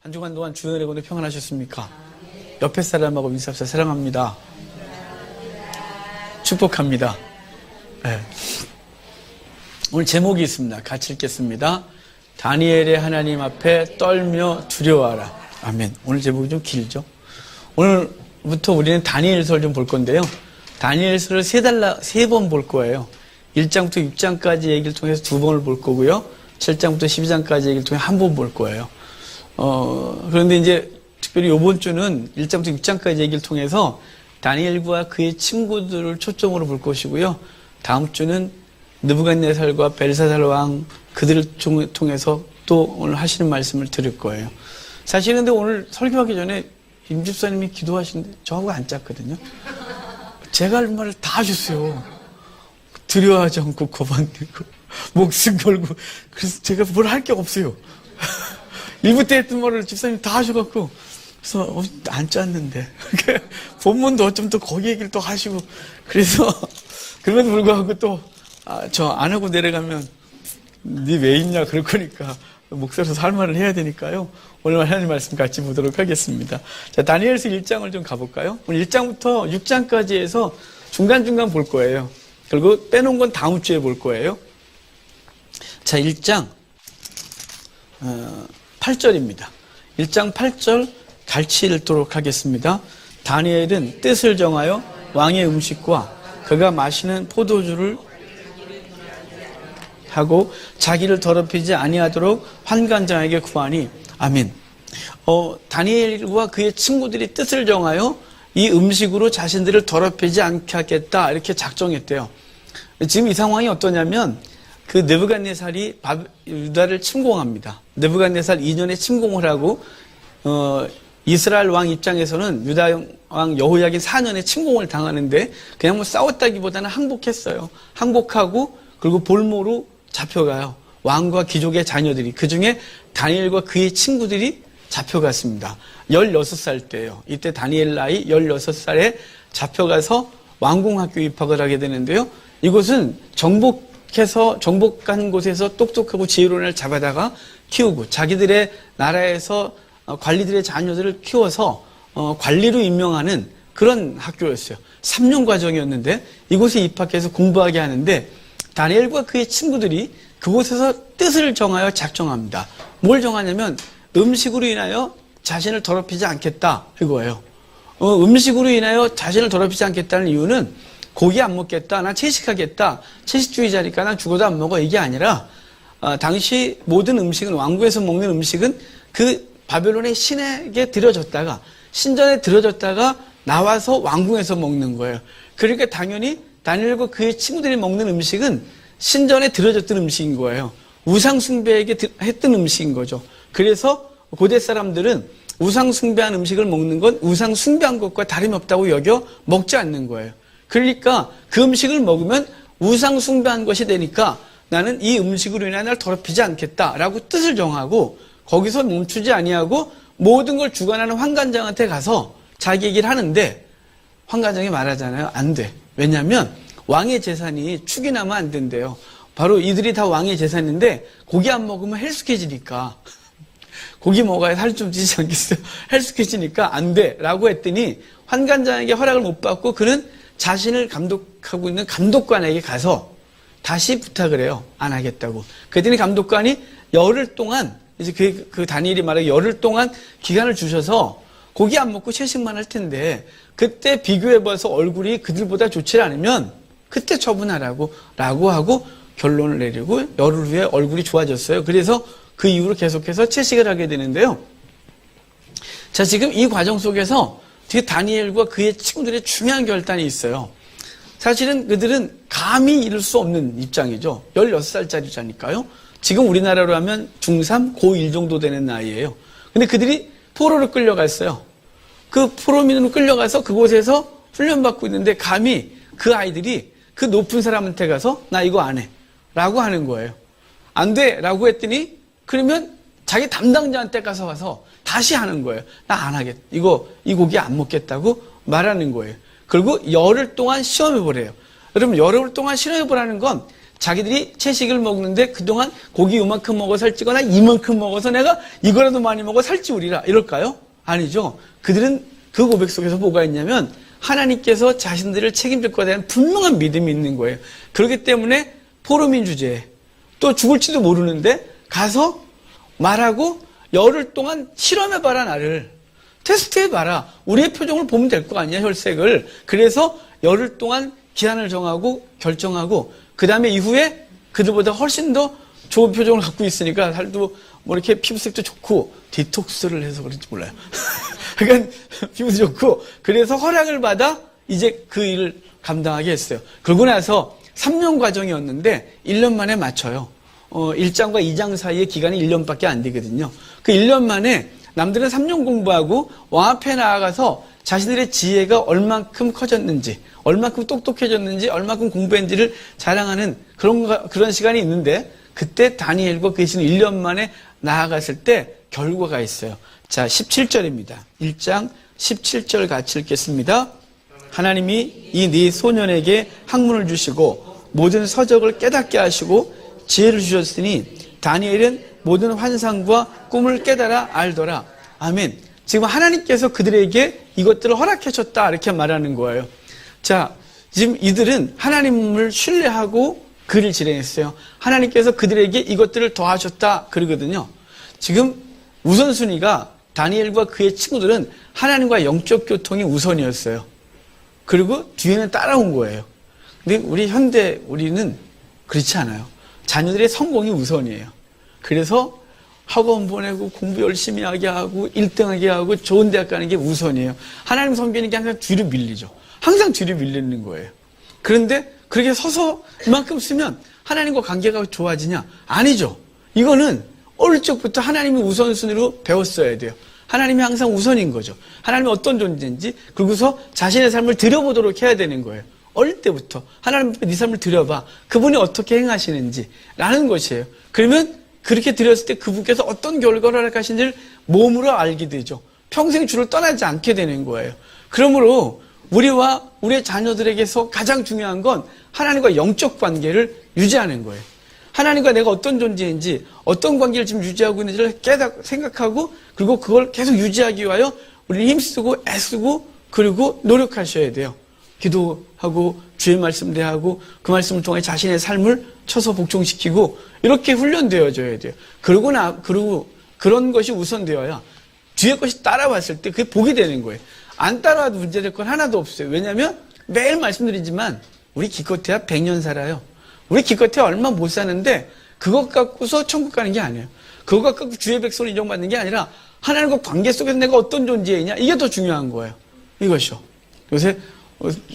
한 주간 동안 주의 은혜로 평안하셨습니까? 옆에 사람하고 인사합시다. 사랑합니다. 축복합니다. 네. 오늘 제목이 있습니다. 같이 읽겠습니다. 다니엘의 하나님 앞에 떨며 두려워하라. 아멘. 오늘 제목이 좀 길죠? 오늘부터 우리는 다니엘서를 좀 볼 건데요. 다니엘서를 세 번 볼 거예요. 1장부터 6장까지 얘기를 통해서 2번을 볼 거고요. 7장부터 12장까지 얘기를 통해 한 번 볼 거예요. 그런데 이제 특별히 이번 주는 1장부터 6장까지 얘기를 통해서 다니엘과 그의 친구들을 초점으로 볼 것이고요. 다음 주는 느부갓네살과 벨사살 왕 그들을 통해서 또 오늘 하시는 말씀을 들을 거예요. 사실 근데 오늘 설교하기 전에 임 집사님이 기도하시는데 저하고 안 짰거든요. 제가 할 말을 다 하셨어요. 두려워하지 않고 거반되고 목숨 걸고. 그래서 제가 뭘 할 게 없어요. 1부 때 했던 말을 집사님이 다 하셔갖고 그래서 안 짰는데 본문도 어쩜 또 거기 얘기를 또 하시고 그래서 그럼에도 불구하고 또 저 안 하고 내려가면 니 왜 있냐 그럴 거니까 목사로서 할 말을 해야 되니까요. 오늘 하나님 말씀 같이 보도록 하겠습니다. 자, 다니엘서 1장을 좀 가볼까요? 오늘 1장부터 6장까지 해서 중간중간 볼 거예요. 그리고 빼놓은 건 다음 주에 볼 거예요. 자, 1장 8절입니다. 1장 8절 같이 읽도록 하겠습니다. 다니엘은 뜻을 정하여 왕의 음식과 그가 마시는 포도주를 하고 자기를 더럽히지 아니하도록 환관장에게 구하니. 아멘. 다니엘과 그의 친구들이 뜻을 정하여 이 음식으로 자신들을 더럽히지 않게 하겠다 이렇게 작정했대요. 지금 이 상황이 어떠냐면 그 느부갓네살이 유다를 침공합니다. 느부갓네살 2년에 침공을 하고 이스라엘 왕 입장에서는 유다 왕 여호야긴 4년에 침공을 당하는데 그냥 뭐 싸웠다기보다는 항복했어요. 항복하고 그리고 볼모로 잡혀가요. 왕과 귀족의 자녀들이. 그중에 다니엘과 그의 친구들이 잡혀갔습니다. 16살 때예요. 이때 다니엘 나이 16살에 잡혀가서 왕궁학교에 입학을 하게 되는데요. 이곳은 정복한 곳에서 똑똑하고 지혜로운 애를 잡아다가 키우고 자기들의 나라에서 관리들의 자녀들을 키워서 관리로 임명하는 그런 학교였어요. 3년 과정이었는데 이곳에 입학해서 공부하게 하는데 다니엘과 그의 친구들이 그곳에서 뜻을 정하여 작정합니다. 뭘 정하냐면 음식으로 인하여 자신을 더럽히지 않겠다 이거예요. 음식으로 인하여 자신을 더럽히지 않겠다는 이유는 고기 안 먹겠다, 난 채식하겠다, 채식주의자니까 난 죽어도 안 먹어 이게 아니라 당시 모든 음식은 왕궁에서 먹는 음식은 그 바벨론의 신에게 드려졌다가 신전에 드려졌다가 나와서 왕궁에서 먹는 거예요. 그러니까 당연히 다니엘과 그의 친구들이 먹는 음식은 신전에 드려졌던 음식인 거예요. 우상 숭배에게 했던 음식인 거죠. 그래서 고대 사람들은 우상 숭배한 음식을 먹는 건 우상 숭배한 것과 다름이 없다고 여겨 먹지 않는 거예요. 그러니까 그 음식을 먹으면 우상 숭배한 것이 되니까 나는 이 음식으로 인해 나를 더럽히지 않겠다라고 뜻을 정하고 거기서 멈추지 아니하고 모든 걸 주관하는 환관장한테 가서 자기 얘기를 하는데 환관장이 말하잖아요. 안 돼. 왜냐하면 왕의 재산이 축이 나면 안 된대요. 바로 이들이 다 왕의 재산인데 고기 안 먹으면 헬스케지니까 고기 먹어야 살 좀 찌지 않겠어요? 헬스케지니까 안 돼 라고 했더니 환관장에게 허락을 못 받고 그는 자신을 감독하고 있는 감독관에게 가서 다시 부탁을 해요. 안 하겠다고. 그랬더니 감독관이 열흘 동안 이제 그 다니엘이 말하기 열흘 동안 기간을 주셔서 고기 안 먹고 채식만 할 텐데 그때 비교해봐서 얼굴이 그들보다 좋지 않으면 그때 처분하라고 하고 결론을 내리고 열흘 후에 얼굴이 좋아졌어요. 그래서 그 이후로 계속해서 채식을 하게 되는데요. 자, 지금 이 과정 속에서 뒤에 다니엘과 그의 친구들의 중요한 결단이 있어요. 사실은 그들은 감히 이룰 수 없는 입장이죠. 16살짜리자니까요. 지금 우리나라로 하면 중3, 고1 정도 되는 나이예요. 근데 그들이 포로로 끌려갔어요. 그 포로민으로 끌려가서 그곳에서 훈련받고 있는데 감히 그 아이들이 그 높은 사람한테 가서 나 이거 안 해 라고 하는 거예요. 안 돼 라고 했더니 그러면 자기 담당자한테 가서 다시 하는 거예요. 나 안 하겠다. 이 고기 안 먹겠다고 말하는 거예요. 그리고 열흘 동안 시험해 보래요. 여러분 열흘 동안 시험해 보라는 건 자기들이 채식을 먹는데 그동안 고기 요만큼 먹어 살찌거나 이만큼 먹어서 내가 이거라도 많이 먹어 살찌우리라 이럴까요? 아니죠. 그들은 그 고백 속에서 뭐가 있냐면 하나님께서 자신들을 책임질 것에 대한 분명한 믿음이 있는 거예요. 그렇기 때문에 포로민 주제에 또 죽을지도 모르는데 가서 말하고 열흘 동안 실험해봐라. 나를 테스트해봐라. 우리의 표정을 보면 될 거 아니야, 혈색을. 그래서 열흘 동안 기한을 정하고 결정하고 그 다음에 이후에 그들보다 훨씬 더 좋은 표정을 갖고 있으니까 살도 뭐 이렇게 피부색도 좋고 디톡스를 해서 그런지 몰라요. 그러니까 피부도 좋고 그래서 허락을 받아 이제 그 일을 감당하게 했어요. 그러고 나서 3년 과정이었는데 1년 만에 마쳐요. 1장과 2장 사이의 기간이 1년밖에 안 되거든요. 그 1년 만에 남들은 3년 공부하고 왕 앞에 나아가서 자신들의 지혜가 얼만큼 커졌는지, 얼만큼 똑똑해졌는지, 얼만큼 공부했는지를 자랑하는 그런 시간이 있는데 그때 다니엘과 그 신은 1년 만에 나아갔을 때 결과가 있어요. 자, 17절입니다. 1장 17절 같이 읽겠습니다. 하나님이 이 네 소년에게 학문을 주시고 모든 서적을 깨닫게 하시고 지혜를 주셨으니 다니엘은 모든 환상과 꿈을 깨달아 알더라. 아멘. 지금 하나님께서 그들에게 이것들을 허락해 줬다 이렇게 말하는 거예요. 자, 지금 이들은 하나님을 신뢰하고 그를 진행했어요. 하나님께서 그들에게 이것들을 더하셨다 그러거든요. 지금 우선순위가 다니엘과 그의 친구들은 하나님과 영적 교통이 우선이었어요. 그리고 뒤에는 따라온 거예요. 근데 우리는 그렇지 않아요. 자녀들의 성공이 우선이에요. 그래서 학원 보내고 공부 열심히 하게 하고 1등하게 하고 좋은 대학 가는 게 우선이에요. 하나님 섬기는 게 항상 뒤로 밀리죠. 항상 뒤로 밀리는 거예요. 그런데 그렇게 서서 이만큼 쓰면 하나님과 관계가 좋아지냐? 아니죠. 이거는 어릴 적부터 하나님이 우선순위로 배웠어야 돼요. 하나님이 항상 우선인 거죠. 하나님이 어떤 존재인지 그러고서 자신의 삶을 들여보도록 해야 되는 거예요. 어릴 때부터 하나님 앞에 네 삶을 들여봐. 그분이 어떻게 행하시는지 라는 것이에요. 그러면 그렇게 드렸을 때 그분께서 어떤 결과를 허락하신지를 몸으로 알게 되죠. 평생 주를 떠나지 않게 되는 거예요. 그러므로 우리와 우리의 자녀들에게서 가장 중요한 건 하나님과 영적 관계를 유지하는 거예요. 하나님과 내가 어떤 존재인지 어떤 관계를 지금 유지하고 있는지를 생각하고 그리고 그걸 계속 유지하기 위하여 우리는 힘쓰고 애쓰고 그리고 노력하셔야 돼요. 기도하고 주의 말씀 대하고 그 말씀을 통해 자신의 삶을 쳐서 복종시키고 이렇게 훈련되어져야 돼요. 그리고 그런 것이 우선되어야 뒤에 것이 따라왔을 때 그게 복이 되는 거예요. 안 따라와도 문제될 건 하나도 없어요. 왜냐하면 매일 말씀드리지만 우리 기껏해야 100년 살아요. 우리 기껏해야 얼마 못 사는데 그것 갖고서 천국 가는 게 아니에요. 그것 갖고 주의 백성을 인정받는 게 아니라 하나님과 관계 속에서 내가 어떤 존재이냐 이게 더 중요한 거예요. 이것이요. 요새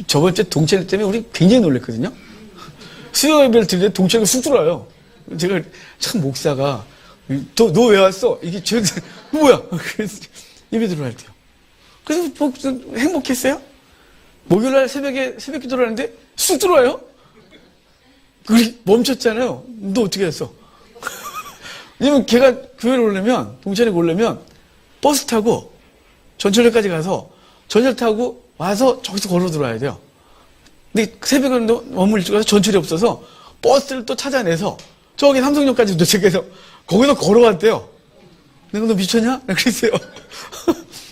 저번 주에 동체를 때문에 우리 굉장히 놀랐거든요. 수요 예배를 드릴 때 동체가 쑥 들어와요. 제가 참 목사가 너 왜 왔어? 이게 뭐야? 그래서 예배 들어갈 때요. 그래서 행복했어요. 목요일날 새벽 기도를 하는데 쑥 들어와요. 그게 멈췄잖아요. 너 어떻게 했어? 왜냐면 걔가 교회를 오려면 동천에 오려면 버스 타고 전철역까지 가서 전철 타고 와서 저기서 걸어 들어와야 돼요. 근데 새벽에 너무 일찍 와서 전철이 없어서 버스를 또 찾아내서 저기 삼성역까지 도착해서 거기서 걸어왔대요. 내가 너 미쳤냐? 그랬어요.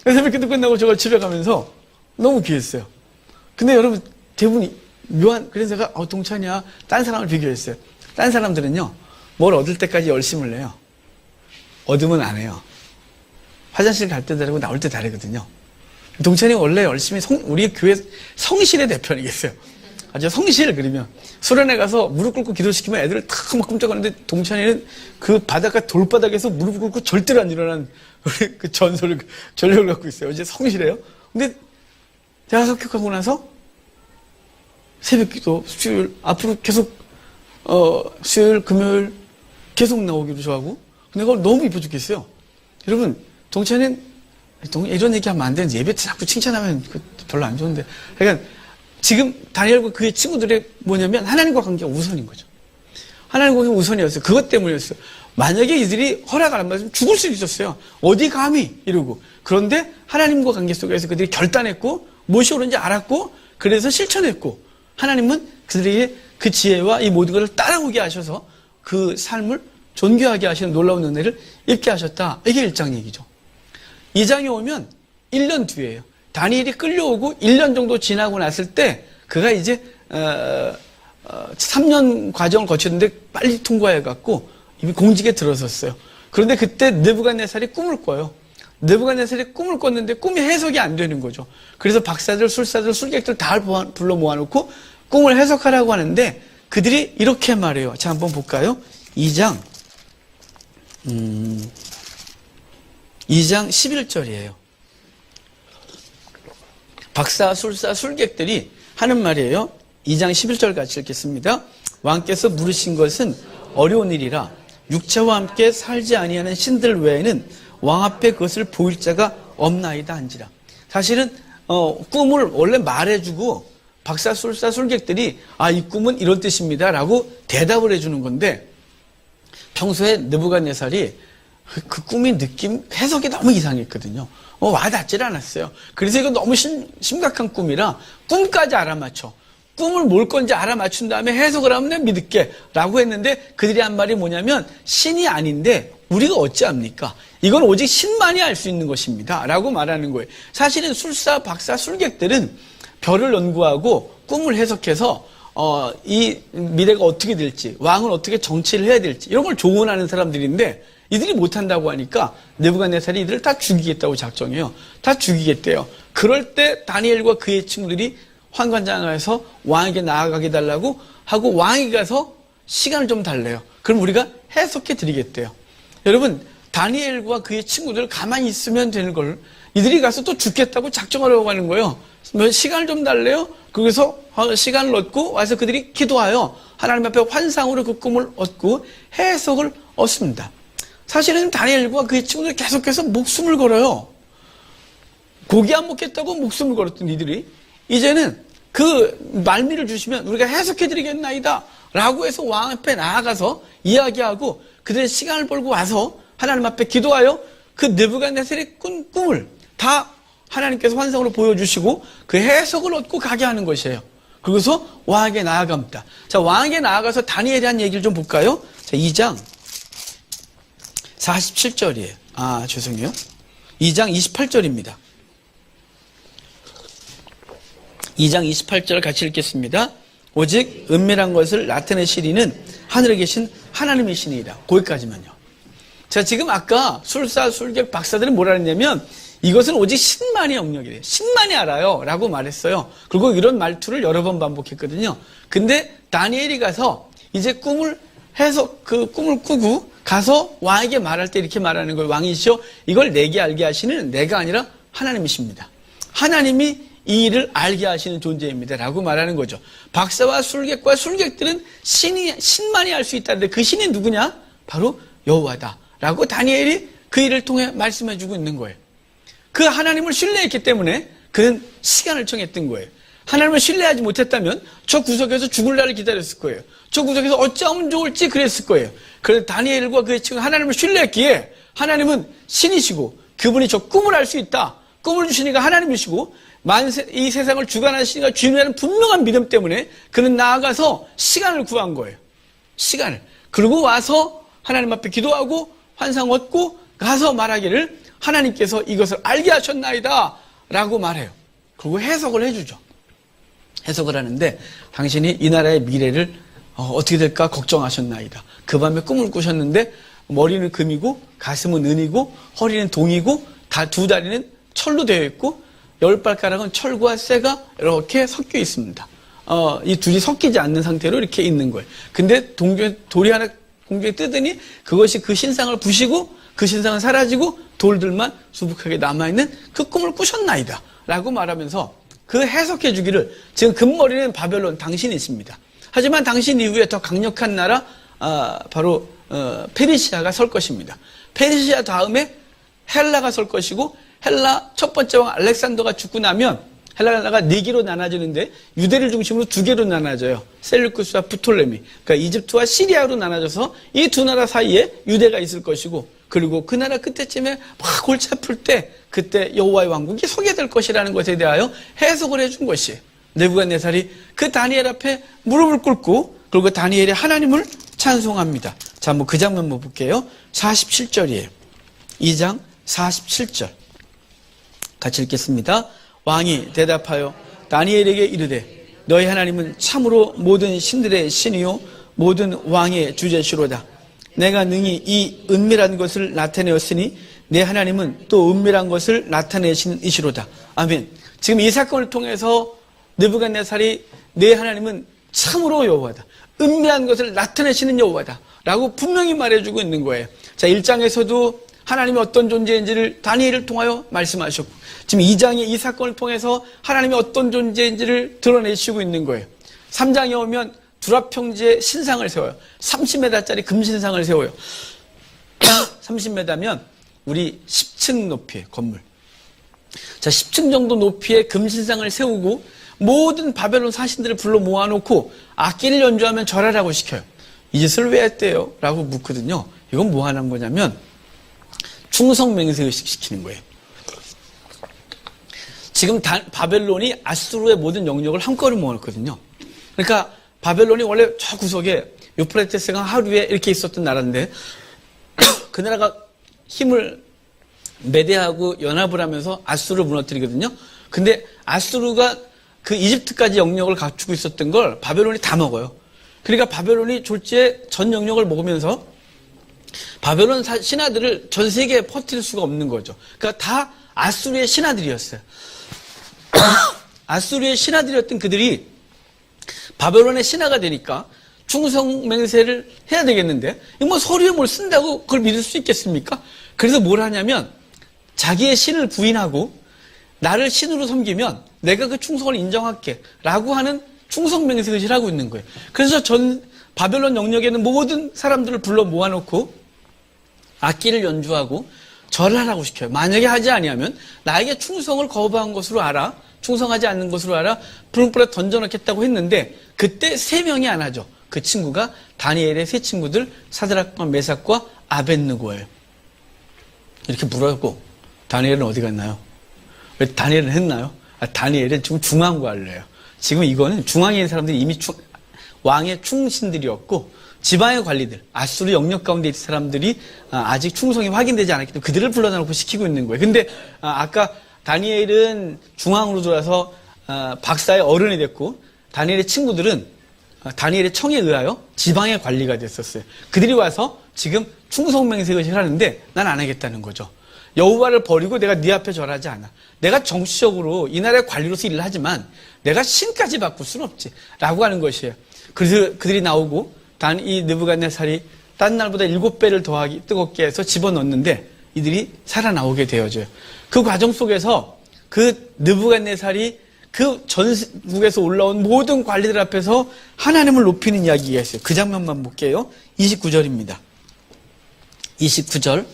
새벽 기도 끝나고 저가 집에 가면서 너무 귀했어요. 근데 여러분 대부분이 그래서 제가 동찬이야 딴 사람을 비교했어요. 딴 사람들은요 뭘 얻을 때까지 열심을 내요. 얻으면 안 해요. 화장실 갈 때 다르고 나올 때 다르거든요. 동찬이 원래 열심히 우리 교회 성실의 대표이겠어요. 아주 성실. 그러면 수련회 가서 무릎 꿇고 기도시키면 애들을 탁 막 끔찍하는데 동찬이는 그 바닷가 돌바닥에서 무릎 꿇고 절대로 안 일어나는 우리 그 전력을 갖고 있어요. 이제 성실해요. 근데 대학 합격하고 나서 새벽기도 수요일 앞으로 계속 수요일 금요일 계속 나오기로 좋아하고 근데 그걸 너무 이뻐 죽겠어요. 여러분 동찬이는 이런 얘기하면 안 되는데 예배 때 자꾸 칭찬하면 별로 안 좋은데 그러니까 지금 다니엘과 그의 친구들의 뭐냐면 하나님과 관계가 우선인 거죠. 하나님과 관계가 우선이었어요. 그것 때문이었어요. 만약에 이들이 허락을 안 받으면 죽을 수도 있었어요. 어디 감히 이러고. 그런데 하나님과 관계 속에서 그들이 결단했고 무엇이 옳은지 알았고 그래서 실천했고 하나님은 그들에게 그 지혜와 이 모든 것을 따라오게 하셔서 그 삶을 존귀하게 하시는 놀라운 은혜를 입게 하셨다. 이게 1장 얘기죠. 2장에 오면 1년 뒤에요. 다니엘이 끌려오고 1년 정도 지나고 났을 때 그가 이제 3년 과정을 거쳤는데 빨리 통과해갖고 이미 공직에 들어섰어요. 그런데 그때 느부갓네살이 꿈을 꿔요. 느부갓네살이 꿈을 꿨는데 꿈이 해석이 안 되는 거죠. 그래서 박사들, 술사들, 술객들 다 불러 모아놓고 꿈을 해석하라고 하는데 그들이 이렇게 말해요. 자, 한번 볼까요? 2장 11절이에요. 박사, 술사, 술객들이 하는 말이에요. 2장 11절 같이 읽겠습니다. 왕께서 물으신 것은 어려운 일이라 육체와 함께 살지 아니하는 신들 외에는 왕 앞에 그것을 보일 자가 없나이다 한지라. 사실은 꿈을 원래 말해주고 박사, 술사, 술객들이 이 꿈은 이런 뜻입니다 라고 대답을 해주는 건데 평소에 느부갓네살이 그 꿈의 느낌, 해석이 너무 이상했거든요. 와닿질 않았어요. 그래서 이거 너무 심각한 꿈이라 꿈까지 알아맞혀. 꿈을 뭘 건지 알아맞춘 다음에 해석을 하면 내가 믿을게 라고 했는데 그들이 한 말이 뭐냐면 신이 아닌데 우리가 어찌합니까? 이건 오직 신만이 알 수 있는 것입니다 라고 말하는 거예요. 사실은 술사, 박사, 술객들은 별을 연구하고 꿈을 해석해서 이 미래가 어떻게 될지, 왕은 어떻게 정치를 해야 될지 이런 걸 조언하는 사람들인데 이들이 못한다고 하니까 느부갓네살이 이들을 다 죽이겠다고 작정해요. 다 죽이겠대요. 그럴 때 다니엘과 그의 친구들이 환관장에서 왕에게 나아가게 달라고 하고 왕이 가서 시간을 좀 달래요. 그럼 우리가 해석해 드리겠대요. 여러분, 다니엘과 그의 친구들 가만히 있으면 되는 걸 이들이 가서 또 죽겠다고 작정하려고 하는 거예요. 시간을 좀 달래요. 거기서 시간을 얻고 와서 그들이 기도하여 하나님 앞에 환상으로 그 꿈을 얻고 해석을 얻습니다. 사실은 다니엘과 그의 친구들이 계속해서 목숨을 걸어요. 고기 안 먹겠다고 목숨을 걸었던 이들이 이제는 그 말미를 주시면 우리가 해석해드리겠나이다 라고 해서 왕 앞에 나아가서 이야기하고 그들의 시간을 벌고 와서 하나님 앞에 기도하여 그 느부갓네살의 꾼 꿈을 다 하나님께서 환상으로 보여주시고 그 해석을 얻고 가게 하는 것이에요. 그래서 왕에게 나아갑니다. 자, 왕에게 나아가서 다니엘에 대한 얘기를 좀 볼까요? 자, 2장 47절이에요. 죄송해요. 2장 28절입니다. 2장 28절 같이 읽겠습니다. 오직 은밀한 것을 나타내시리는 하늘에 계신 하나님이시니이다. 거기까지만요. 자, 지금 아까 술사, 술객, 박사들은 뭐라 했냐면 이것은 오직 신만이 영역이래요. 신만이 알아요 라고 말했어요. 그리고 이런 말투를 여러 번 반복했거든요. 근데 다니엘이 가서 이제 꿈을 꾸고 가서 왕에게 말할 때 이렇게 말하는 거예요. 왕이시여, 이걸 내게 알게 하시는 내가 아니라 하나님이십니다. 하나님이 이 일을 알게 하시는 존재입니다 라고 말하는 거죠. 박사와 술객과 술객들은 신만이 알 수 있다는데 그 신이 누구냐? 바로 여호와다 라고 다니엘이 그 일을 통해 말씀해 주고 있는 거예요. 그 하나님을 신뢰했기 때문에 그는 시간을 청했던 거예요. 하나님을 신뢰하지 못했다면 저 구석에서 죽을 날을 기다렸을 거예요. 저 구석에서 어찌하면 좋을지 그랬을 거예요. 그래서 다니엘과 그의 친구 하나님을 신뢰했기에 하나님은 신이시고 그분이 저 꿈을 알 수 있다. 꿈을 주시니까 하나님이시고 이 세상을 주관하시니까 주인이라는 분명한 믿음 때문에 그는 나아가서 시간을 구한 거예요. 시간을. 그리고 와서 하나님 앞에 기도하고 환상 얻고 가서 말하기를 하나님께서 이것을 알게 하셨나이다 라고 말해요. 그리고 해석을 해주죠. 해석을 하는데 당신이 이 나라의 미래를 어떻게 될까 걱정하셨나이다. 그 밤에 꿈을 꾸셨는데 머리는 금이고 가슴은 은이고 허리는 동이고 두 다리는 철로 되어 있고 10발가락은 철과 쇠가 이렇게 섞여 있습니다. 이 둘이 섞이지 않는 상태로 이렇게 있는 거예요. 근데 돌이 하나 공중에 뜨더니 그것이 그 신상을 부시고 그 신상은 사라지고 돌들만 수북하게 남아있는 그 꿈을 꾸셨나이다 라고 말하면서 그 해석해 주기를 지금 금머리는 바벨론 당신이십니다. 하지만 당신 이후에 더 강력한 나라 바로 페르시아가 설 것입니다. 페르시아 다음에 헬라가 설 것이고 헬라 첫 번째 왕 알렉산더가 죽고 나면 헬라가 4개로 나눠지는데 유대를 중심으로 2개로 나눠져요. 셀루쿠스와 프톨레미. 그러니까 이집트와 시리아로 나눠져서 이 두 나라 사이에 유대가 있을 것이고 그리고 그 나라 끝에쯤에 막 골치 아플 때 그때 여호와의 왕국이 서게 될 것이라는 것에 대하여 해석을 해준 것이에요. 느부갓네살이 그 다니엘 앞에 무릎을 꿇고 그리고 다니엘이 하나님을 찬송합니다. 자, 그 장면 한번 볼게요. 47절이에요. 2장 47절. 같이 읽겠습니다. 왕이 대답하여 다니엘에게 이르되 너희 하나님은 참으로 모든 신들의 신이요 모든 왕의 주제시로다. 내가 능히 이 은밀한 것을 나타내었으니 내 하나님은 또 은밀한 것을 나타내신 이시로다. 아멘. 지금 이 사건을 통해서 느부갓네살이 내 하나님은 참으로 여호와다. 은밀한 것을 나타내시는 여호와다. 라고 분명히 말해주고 있는 거예요. 자, 1장에서도 하나님이 어떤 존재인지를 다니엘을 통하여 말씀하셨고 지금 2장의 이 사건을 통해서 하나님이 어떤 존재인지를 드러내시고 있는 거예요. 3장에 오면 두랍평지에 신상을 세워요. 30m짜리 금신상을 세워요. 30m면 우리 10층 높이의 건물. 자, 10층 정도 높이의 금신상을 세우고 모든 바벨론 사신들을 불러 모아놓고 악기를 연주하면 절하라고 시켜요. 이 짓을 왜 했대요? 라고 묻거든요. 이건 뭐 하는 거냐면 충성맹세의식 시키는 거예요. 지금 바벨론이 아수르의 모든 영역을 한꺼번에 모아놓거든요. 그러니까 바벨론이 원래 저 구석에 유프라테스강 하류에 이렇게 있었던 나라인데 그 나라가 힘을 메대하고 연합을 하면서 아수르를 무너뜨리거든요. 근데 아수르가 그 이집트까지 영역을 갖추고 있었던 걸 바벨론이 다 먹어요. 그러니까 바벨론이 졸지에 전 영역을 먹으면서 바벨론 신하들을 전 세계에 퍼뜨릴 수가 없는 거죠. 그러니까 다 아수르의 신하들이었어요. 아수르의 신하들이었던 그들이 바벨론의 신하가 되니까 충성맹세를 해야 되겠는데 뭐 서류에 뭘 쓴다고 그걸 믿을 수 있겠습니까? 그래서 뭘 하냐면 자기의 신을 부인하고 나를 신으로 섬기면 내가 그 충성을 인정할게 라고 하는 충성맹세 의식을 하고 있는 거예요. 그래서 전 바벨론 영역에는 모든 사람들을 불러 모아놓고 악기를 연주하고 절하라고 시켜요. 만약에 하지 아니하면 나에게 충성을 거부한 것으로 알아. 충성하지 않는 것으로 알아. 불불에 던져놓겠다고 했는데 그때 3명이 안 하죠. 그 친구가 다니엘의 3 친구들 사드락과 메삭과 아벳느고예요. 이렇게 물어보고 다니엘은 어디 갔나요? 왜 다니엘은 했나요? 다니엘은 지금 중앙관료예요. 지금 이거는 중앙에 있는 사람들이 이미 왕의 충신들이었고 지방의 관리들, 아수르 영역 가운데 있는 사람들이 아직 충성이 확인되지 않았기 때문에 그들을 불러놓고 시키고 있는 거예요. 근데 아까 다니엘은 중앙으로 들어와서 박사의 어른이 됐고 다니엘의 친구들은 다니엘의 청에 의하여 지방의 관리가 됐었어요. 그들이 와서 지금 충성맹세를 하는데 난 안 하겠다는 거죠. 여호와를 버리고 내가 네 앞에 절하지 않아. 내가 정치적으로 이 나라의 관리로서 일을 하지만 내가 신까지 바꿀 수는 없지 라고 하는 것이에요. 그래서 그들이 나오고 이 느부갓네살이 딴 날보다 7배를 더하기 뜨겁게 해서 집어넣는데 이들이 살아나오게 되어져요. 그 과정 속에서 그 느부갓네살이 그 전국에서 올라온 모든 관리들 앞에서 하나님을 높이는 이야기가 있어요. 그 장면만 볼게요. 29절입니다. 29절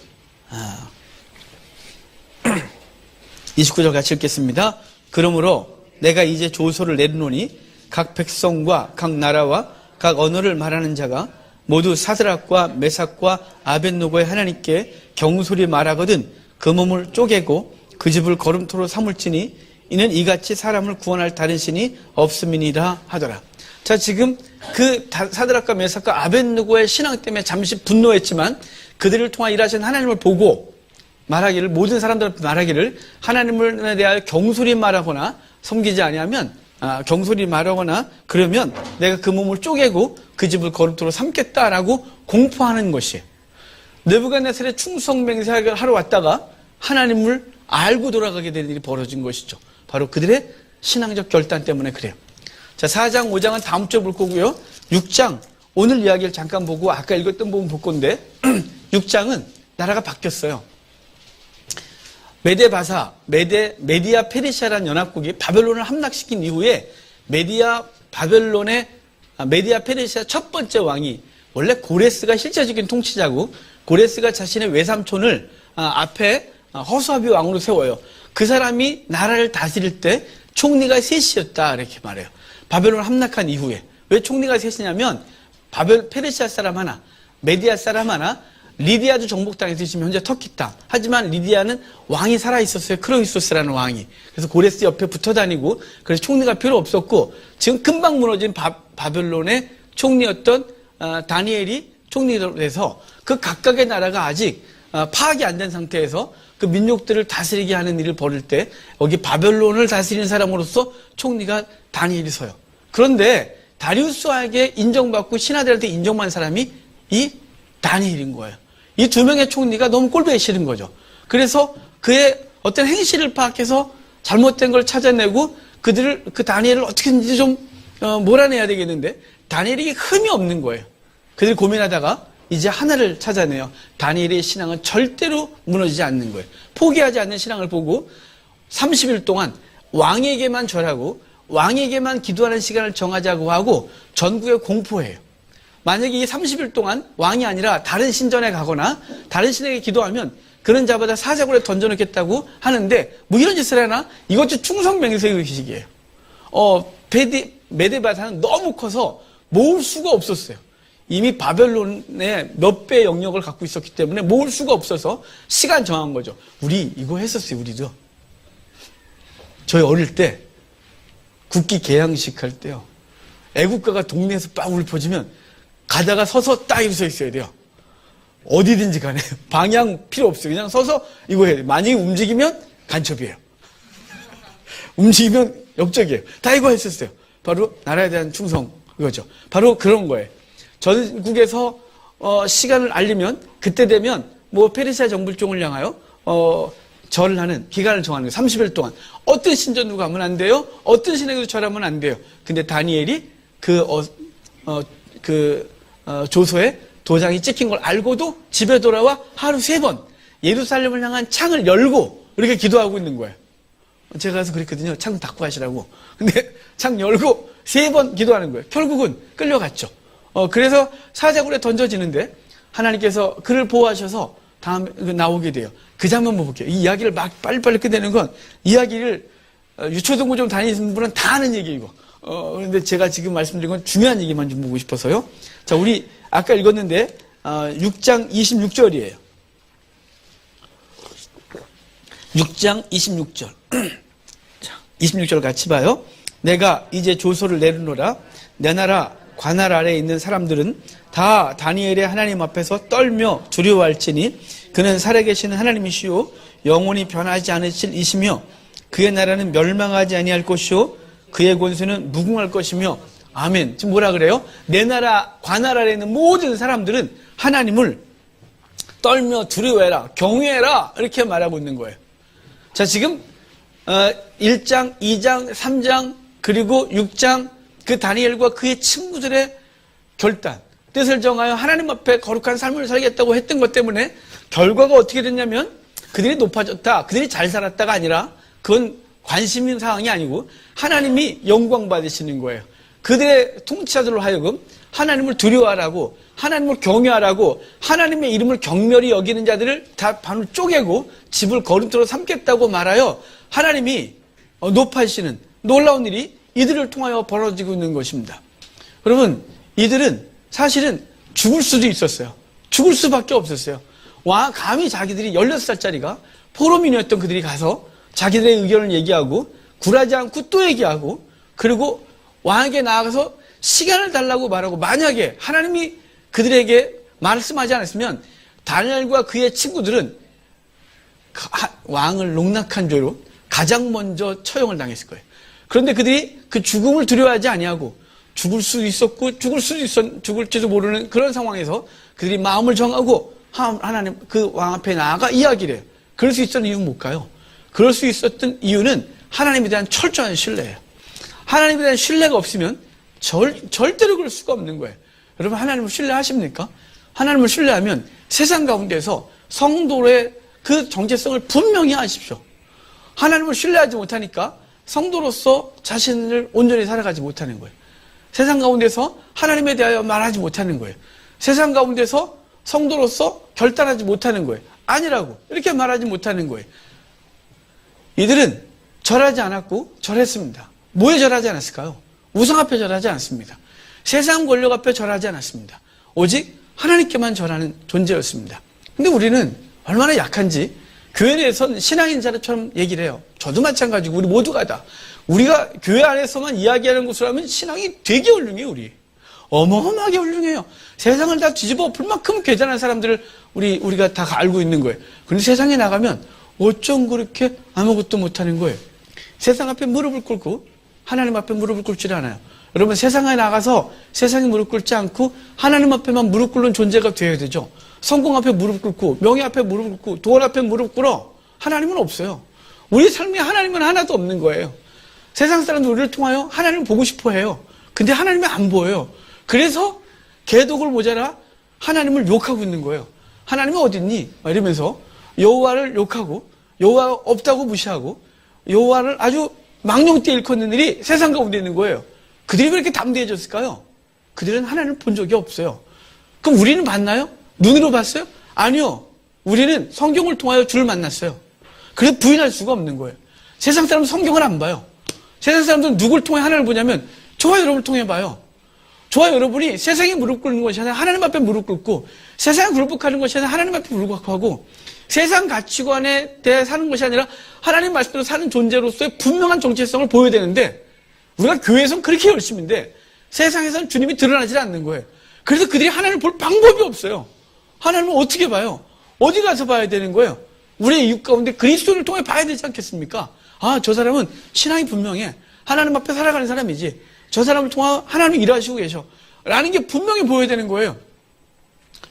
29절 같이 읽겠습니다. 그러므로 내가 이제 조서를 내리노니 각 백성과 각 나라와 각 언어를 말하는 자가 모두 사드락과 메삭과 아벳노고의 하나님께 경솔히 말하거든 그 몸을 쪼개고 그 집을 거름토로 삼을지니 이는 이같이 사람을 구원할 다른 신이 없음이니라 하더라. 자, 지금 그 사드락과 메삭과 아벳노고의 신앙 때문에 잠시 분노했지만 그들을 통해 일하신 하나님을 보고 말하기를 모든 사람들한테 말하기를 하나님에 대하여 경솔히 말하거나 섬기지 아니하면 경솔히 말하거나 그러면 내가 그 몸을 쪼개고 그 집을 거름토로 삼겠다라고 공포하는 것이에요. 느부갓네살의 충성맹세를 하러 왔다가 하나님을 알고 돌아가게 되는 일이 벌어진 것이죠. 바로 그들의 신앙적 결단 때문에 그래요. 자, 4장, 5장은 다음 주에 볼 거고요. 6장, 오늘 이야기를 잠깐 보고 아까 읽었던 부분 볼 건데 6장은 나라가 바뀌었어요. 메디아 페르시아라는 연합국이 바벨론을 함락시킨 이후에 메디아 페르시아 첫 번째 왕이 원래 고레스가 실제적인 통치자고 고레스가 자신의 외삼촌을 앞에 허수아비 왕으로 세워요. 그 사람이 나라를 다스릴 때 총리가 셋이었다 이렇게 말해요. 바벨론 함락한 이후에 왜 총리가 셋이냐면 페르시아 사람 하나, 메디아 사람 하나, 리디아도 정복당해서 지금 현재 터키 땅. 하지만 리디아는 왕이 살아있었어요. 크로이소스라는 왕이. 그래서 고레스 옆에 붙어 다니고, 그래서 총리가 필요 없었고, 지금 금방 무너진 바벨론의 총리였던 다니엘이 총리로 돼서 그 각각의 나라가 아직 파악이 안 된 상태에서 그 민족들을 다스리게 하는 일을 벌일 때 여기 바벨론을 다스리는 사람으로서 총리가 다니엘이 서요. 그런데 다리우스에게 인정받고 신하들한테 인정받은 사람이 이 다니엘인 거예요. 이 두 명의 총리가 너무 꼴보기 싫은 거죠. 그래서 그의 어떤 행실을 파악해서 잘못된 걸 찾아내고 그 다니엘을 어떻게든지 좀 몰아내야 되겠는데 다니엘이 흠이 없는 거예요. 그들이 고민하다가 이제 하나를 찾아내요. 다니엘의 신앙은 절대로 무너지지 않는 거예요. 포기하지 않는 신앙을 보고 30일 동안 왕에게만 절하고 왕에게만 기도하는 시간을 정하자고 하고 전국에 공포해요. 만약에 이 30일 동안 왕이 아니라 다른 신전에 가거나 다른 신에게 기도하면 그런 자마다 사자굴에 던져놓겠다고 하는데 뭐 이런 짓을 하나? 이것도 충성맹세 의식이에요. 메데바사는 너무 커서 모을 수가 없었어요. 이미 바벨론의 몇 배의 영역을 갖고 있었기 때문에 모을 수가 없어서 시간 정한 거죠. 우리 이거 했었어요. 우리도. 저희 어릴 때 국기 개양식 할 때요. 애국가가 동네에서 빵 울퍼지면 가다가 서서 딱 이렇게 서 있어야 돼요. 어디든지 간에 방향 필요 없어요. 그냥 서서 이거 해야 돼요. 만약에 움직이면 간첩이에요. 움직이면 역적이에요. 다 이거 했었어요. 바로 나라에 대한 충성 그거죠. 바로 그런 거예요. 전국에서 시간을 알리면 그때 되면 뭐 페르시아 정불종을 향하여 절을 하는 기간을 정하는 거예요. 30일 동안 어떤 신전으로 가면 안 돼요. 어떤 신에게도 절하면 안 돼요. 근데 다니엘이 조서에 도장이 찍힌 걸 알고도 집에 돌아와 하루 3번 예루살렘을 향한 창을 열고 이렇게 기도하고 있는 거예요. 제가 가서 그랬거든요. 창 닫고 하시라고. 근데 창 열고 3번 기도하는 거예요. 결국은 끌려갔죠. 그래서 사자굴에 던져지는데 하나님께서 그를 보호하셔서 다음에 나오게 돼요. 그 장면 볼게요. 이 이야기를 막 빨리빨리 끝내는 건 이야기를 유초등부 좀 다니시는 분은 다 아는 얘기이고 그런데 제가 지금 말씀드린 건 중요한 얘기만 좀 보고 싶어서요. 자, 우리 아까 읽었는데 6장 26절이에요. 6장 26절. 자, 26절 같이 봐요. 내가 이제 조서를 내리노라. 내 나라 관할 아래에 있는 사람들은 다 다니엘의 하나님 앞에서 떨며 두려워할지니 그는 살아계시는 하나님이시오 영원히 변하지 않으실 이시며 그의 나라는 멸망하지 아니할 것이요 그의 권세는 무궁할 것이며 아멘. 지금 뭐라 그래요? 내 나라 관할 아래에 있는 모든 사람들은 하나님을 떨며 두려워해라 경외해라 이렇게 말하고 있는 거예요. 자, 지금 1장, 2장, 3장 그리고 6장 그 다니엘과 그의 친구들의 결단, 뜻을 정하여 하나님 앞에 거룩한 삶을 살겠다고 했던 것 때문에 결과가 어떻게 됐냐면 그들이 높아졌다, 그들이 잘 살았다가 아니라 그건 관심 있는 사항이 아니고 하나님이 영광 받으시는 거예요. 그들의 통치자들로 하여금 하나님을 두려워하라고, 하나님을 경외하라고, 하나님의 이름을 경멸히 여기는 자들을 다 반을 쪼개고 집을 거름토로 삼겠다고 말하여 하나님이 높아지시는 놀라운 일이 이들을 통하여 벌어지고 있는 것입니다. 여러분, 이들은 사실은 죽을 수도 있었어요. 죽을 수밖에 없었어요. 감히 자기들이 16살짜리가 포로민이었던 그들이 가서 자기들의 의견을 얘기하고 굴하지 않고 또 얘기하고 그리고 왕에게 나아가서 시간을 달라고 말하고 만약에 하나님이 그들에게 말씀하지 않았으면 다니엘과 그의 친구들은 왕을 농락한 죄로 가장 먼저 처형을 당했을 거예요. 그런데 그들이 그 죽음을 두려워하지 아니하고 죽을 수도 있었고 죽을지도 모르는 그런 상황에서 그들이 마음을 정하고 하나님 그 왕 앞에 나아가 이야기를 해요. 그럴 수 있었던 이유는 뭘까요? 그럴 수 있었던 이유는 하나님에 대한 철저한 신뢰예요. 하나님에 대한 신뢰가 없으면 절대로 그럴 수가 없는 거예요. 여러분, 하나님을 신뢰하십니까? 하나님을 신뢰하면 세상 가운데서 성도의 그 정체성을 분명히 하십시오. 하나님을 신뢰하지 못하니까 성도로서 자신을 온전히 살아가지 못하는 거예요. 세상 가운데서 하나님에 대하여 말하지 못하는 거예요. 세상 가운데서 성도로서 결단하지 못하는 거예요. 아니라고 이렇게 말하지 못하는 거예요. 이들은 절하지 않았고 절했습니다. 뭐에 절하지 않았을까요? 우상 앞에 절하지 않았습니다. 세상 권력 앞에 절하지 않았습니다. 오직 하나님께만 절하는 존재였습니다. 근데 우리는 얼마나 약한지 교회 내에서는 신앙인자처럼 얘기를 해요. 저도 마찬가지고 우리 모두가 다. 우리가 교회 안에서만 이야기하는 것으로 하면 신앙이 되게 훌륭해요. 우리 어마어마하게 훌륭해요. 세상을 다 뒤집어 엎을 만큼 대단한 사람들을 우리가 다 알고 있는 거예요. 그런데 세상에 나가면 어쩜 그렇게 아무것도 못하는 거예요. 세상 앞에 무릎을 꿇고 하나님 앞에 무릎을 꿇지 않아요. 여러분, 세상에 나가서 세상에 무릎 꿇지 않고 하나님 앞에만 무릎 꿇는 존재가 되어야 되죠. 성공 앞에 무릎 꿇고 명예 앞에 무릎 꿇고 돈 앞에 무릎 꿇어. 하나님은 없어요. 우리 삶에 하나님은 하나도 없는 거예요. 세상 사람들 우리를 통하여 하나님을 보고 싶어 해요. 근데 하나님이 안 보여요. 그래서 개독을 모자라 하나님을 욕하고 있는 거예요. 하나님이 어딨니? 이러면서 여호와를 욕하고 여호와가 없다고 무시하고 여호와를 아주 망령되이 일컫는 일이 세상 가운데 있는 거예요. 그들이 왜 이렇게 담대해졌을까요? 그들은 하나님을 본 적이 없어요. 그럼 우리는 봤나요? 눈으로 봤어요? 아니요. 우리는 성경을 통하여 주를 만났어요. 그래서 부인할 수가 없는 거예요. 세상 사람은 성경을 안 봐요. 세상 사람들은 누굴 통해 하나님을 보냐면 저와 여러분을 통해 봐요. 저와 여러분이 세상에 무릎 꿇는 것이 아니라 하나님 앞에 무릎 꿇고 세상에 굴복하는 것이 아니라 하나님 앞에 굴복하고 세상 가치관에 대해 사는 것이 아니라 하나님 말씀대로 사는 존재로서의 분명한 정체성을 보여야 되는데 우리가 교회에서는 그렇게 열심인데 세상에서는 주님이 드러나지 않는 거예요. 그래서 그들이 하나님을 볼 방법이 없어요. 하나님을 어떻게 봐요? 어디 가서 봐야 되는 거예요? 우리의 이웃 가운데 그리스도를 통해 봐야 되지 않겠습니까? 아, 저 사람은 신앙이 분명해. 하나님 앞에 살아가는 사람이지. 저 사람을 통해 하나님이 일하시고 계셔. 라는 게 분명히 보여야 되는 거예요.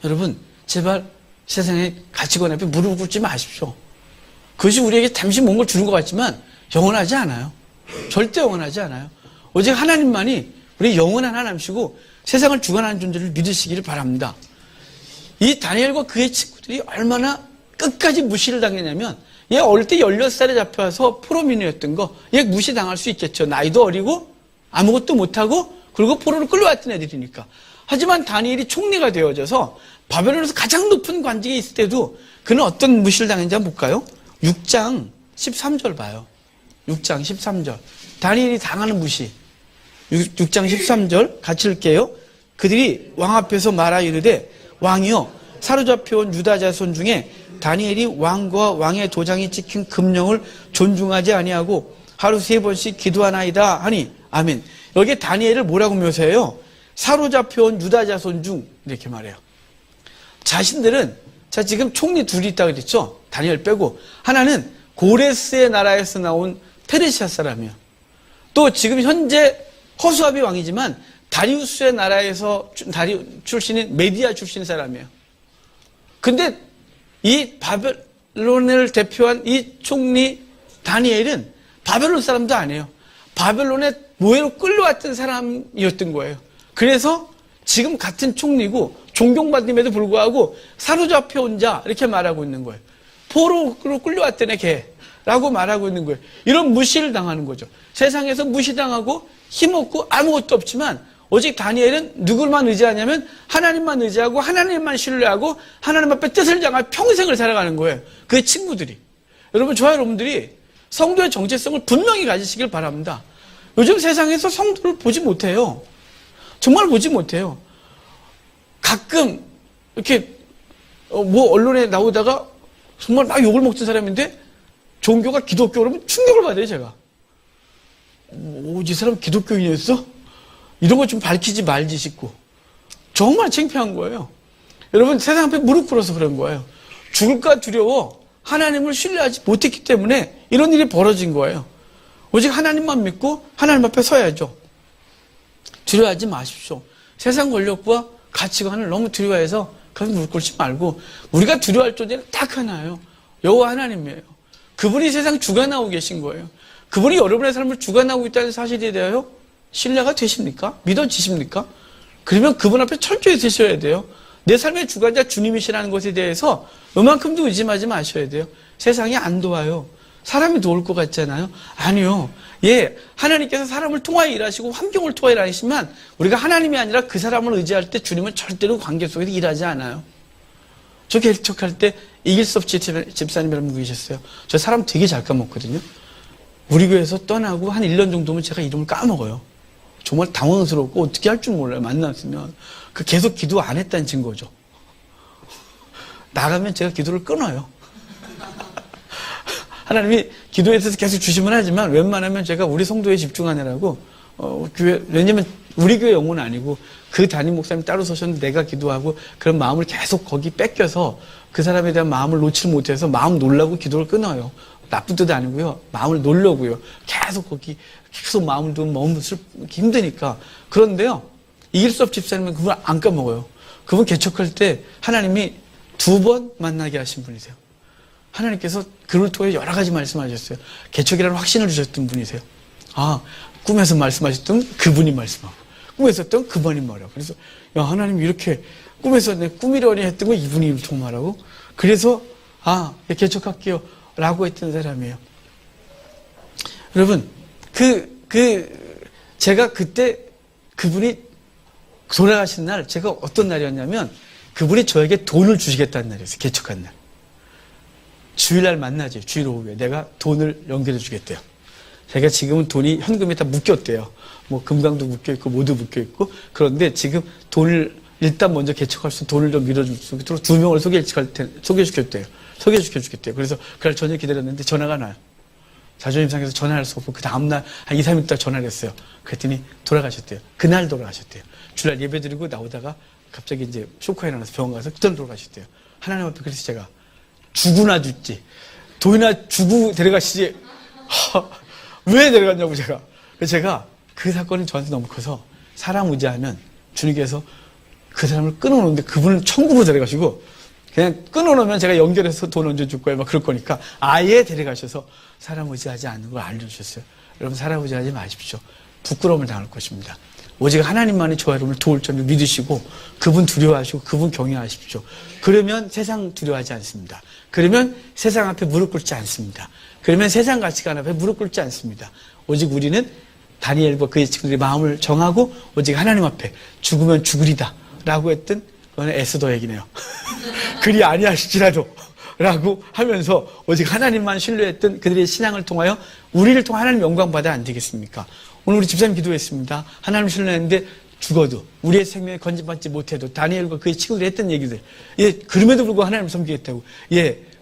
여러분, 제발 세상의 가치관 앞에 무릎 꿇지 마십시오. 그것이 우리에게 잠시 뭔 걸 주는 것 같지만 영원하지 않아요. 절대 영원하지 않아요. 오직 하나님만이 우리 영원한 하나님이시고 세상을 주관하는 존재를 믿으시기를 바랍니다. 이 다니엘과 그의 친구들이 얼마나 끝까지 무시를 당했냐면 얘 어릴 때 16살에 잡혀와서 포로민이었던 거 얘 무시당할 수 있겠죠. 나이도 어리고 아무것도 못하고 그리고 포로로 끌려왔던 애들이니까. 하지만 다니엘이 총리가 되어져서 바벨론에서 가장 높은 관직에 있을 때도 그는 어떤 무시를 당했는지 한번 볼까요? 6장 13절 봐요. 6장 13절. 다니엘이 당하는 무시. 6장 13절 같이 읽게요. 그들이 왕 앞에서 말하 이르되 왕이여 사로잡혀온 유다 자손 중에 다니엘이 왕과 왕의 도장이 찍힌 금령을 존중하지 아니하고 하루 3번씩 기도하나이다 하니 아멘. 여기에 다니엘을 뭐라고 묘사해요? 사로잡혀온 유다 자손 중 이렇게 말해요. 자신들은 자 지금 총리 둘이 있다고 그랬죠? 다니엘 빼고 하나는 고레스의 나라에서 나온 페르시아 사람이에요. 또 지금 현재 허수아비 왕이지만 다리우스의 나라에서 출신인 메디아 출신 사람이에요. 근데 이 바벨론을 대표한 이 총리 다니엘은 바벨론 사람도 아니에요. 바벨론의 노예로 끌려왔던 사람이었던 거예요. 그래서 지금 같은 총리고 존경받음에도 불구하고 사로잡혀온 자 이렇게 말하고 있는 거예요. 포로로 끌려왔던 애 걔라고 말하고 있는 거예요. 이런 무시를 당하는 거죠. 세상에서 무시당하고 힘없고 아무것도 없지만 오직 다니엘은 누구만 의지하냐면 하나님만 의지하고 하나님만 신뢰하고 하나님 앞에 뜻을 정할 평생을 살아가는 거예요. 그의 친구들이. 여러분, 저와 여러분들이 성도의 정체성을 분명히 가지시길 바랍니다. 요즘 세상에서 성도를 보지 못해요. 정말 보지 못해요. 가끔 이렇게 뭐 언론에 나오다가 정말 막 욕을 먹던 사람인데 종교가 기독교 그러면 충격을 받아요. 제가. 이 사람 기독교인이었어? 이런 거 좀 밝히지 말지 싶고 정말 창피한 거예요. 여러분, 세상 앞에 무릎 꿇어서 그런 거예요. 죽을까 두려워 하나님을 신뢰하지 못했기 때문에 이런 일이 벌어진 거예요. 오직 하나님만 믿고 하나님 앞에 서야죠. 두려워하지 마십시오. 세상 권력과 가치관을 너무 두려워해서 그래서 무릎 꿇지 말고 우리가 두려워할 존재는 딱 하나예요. 여호와 하나님이에요. 그분이 세상 주관하고 계신 거예요. 그분이 여러분의 삶을 주관하고 있다는 사실에 대하여 신뢰가 되십니까? 믿어지십니까? 그러면 그분 앞에 철저히 서셔야 돼요. 내 삶의 주관자 주님이시라는 것에 대해서 요만큼도 의심하지 마셔야 돼요. 세상이 안 도와요. 사람이 도울 것 같잖아요. 아니요. 예, 하나님께서 사람을 통하여 일하시고 환경을 통하여 일하시지만 우리가 하나님이 아니라 그 사람을 의지할 때 주님은 절대로 관계 속에서 일하지 않아요. 저 개척할 때 이길 수 없지 집사님 여러분 계셨어요. 저 사람 되게 잘 까먹거든요. 우리 교회에서 떠나고 한 1년 정도면 제가 이름을 까먹어요. 정말 당황스럽고 어떻게 할 줄 몰라요. 만났으면. 그 계속 기도 안 했다는 증거죠. 나가면 제가 기도를 끊어요. 하나님이 기도에 대해서 계속 주시면 하지만 웬만하면 제가 우리 성도에 집중하느라고 교회, 왜냐면 우리 교회 영혼은 아니고 그 담임 목사님 따로 서셨는데 내가 기도하고 그런 마음을 계속 거기 뺏겨서 그 사람에 대한 마음을 놓지 못해서 마음 놀라고 기도를 끊어요. 나쁜 뜻 아니고요. 마음을 놀려고요. 계속 거기 계속 마음을 두면 너무 힘드니까. 그런데요. 이길 수 없 집사님은 그분 안 까먹어요. 그분 개척할 때 하나님이 2번 만나게 하신 분이세요. 하나님께서 그를 통해 여러 가지 말씀하셨어요. 개척이라는 확신을 주셨던 분이세요. 꿈에서 말씀하셨던 그분이 말씀하고, 꿈에서 했던 그분이 말하고. 그래서, 야, 하나님 이렇게 꿈에서 내 꿈이려니 했던 거 이분이 통말하고, 그래서, 개척할게요. 라고 했던 사람이에요. 여러분, 제가 그때 그분이 돌아가신 날, 제가 어떤 날이었냐면, 그분이 저에게 돈을 주시겠다는 날이었어요. 개척한 날. 주일날 만나지. 주일 오후에 내가 돈을 연결해 주겠대요. 제가 지금은 돈이 현금에 다 묶였대요. 뭐 금강도 묶여있고 모두 묶여있고. 그런데 지금 돈을 일단 먼저 개척할 수 돈을 좀 밀어줄 수 있도록 2명을 소개시켜줬대요. 소개시켜주겠대요. 그래서 그날 저녁 기다렸는데 전화가 나요. 자존심 상해서 전화할 수 없고 그 다음날 한 2, 3일 있다 전화를 했어요. 그랬더니 돌아가셨대요. 그날 돌아가셨대요. 주일 예배 드리고 나오다가 갑자기 이제 쇼크에 나서 병원 가서 그날 돌아가셨대요. 하나님 앞에 그래서 제가 주구나 죽지. 돈이나 주고 데려가시지. 왜 데려갔냐고 제가. 그래서 제가 그 사건이 저한테 너무 커서 사람 의지하면 주님께서 그 사람을 끊어놓는데 그분을 천국으로 데려가시고 그냥 끊어놓으면 제가 연결해서 돈 얹어줄 거예요. 막 그럴 거니까 아예 데려가셔서 사람 의지하지 않는 걸 알려주셨어요. 여러분 사람 의지하지 마십시오. 부끄러움을 당할 것입니다. 오직 하나님만이 저와 여러분을 도울 점을 믿으시고 그분 두려워하시고 그분 경외하십시오. 그러면 세상 두려워하지 않습니다. 그러면 세상 앞에 무릎 꿇지 않습니다. 그러면 세상 가치관 앞에 무릎 꿇지 않습니다. 오직 우리는 다니엘과 그의 친구들이 마음을 정하고 오직 하나님 앞에 죽으면 죽으리다 라고 했던 그거는 에스더 얘기네요. 그리 아니하실지라도 라고 하면서 오직 하나님만 신뢰했던 그들의 신앙을 통하여 우리를 통해 하나님 영광 받아 안 되겠습니까? 오늘 우리 집사님 기도했습니다. 하나님 신뢰했는데 죽어도 우리의 생명에 건진받지 못해도 다니엘과 그의 친구들이 했던 얘기들 그럼에도 불구하고 하나님을 섬기겠다고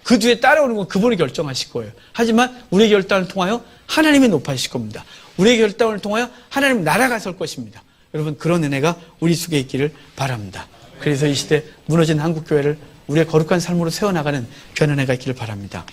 그 뒤에 따라오는 건 그분이 결정하실 거예요. 하지만 우리의 결단을 통하여 하나님이 높아지실 겁니다. 우리의 결단을 통하여 하나님 나라가 설 것입니다. 여러분 그런 은혜가 우리 속에 있기를 바랍니다. 그래서 이 시대 무너진 한국교회를 우리의 거룩한 삶으로 세워나가는 귀한 은혜가 있기를 바랍니다.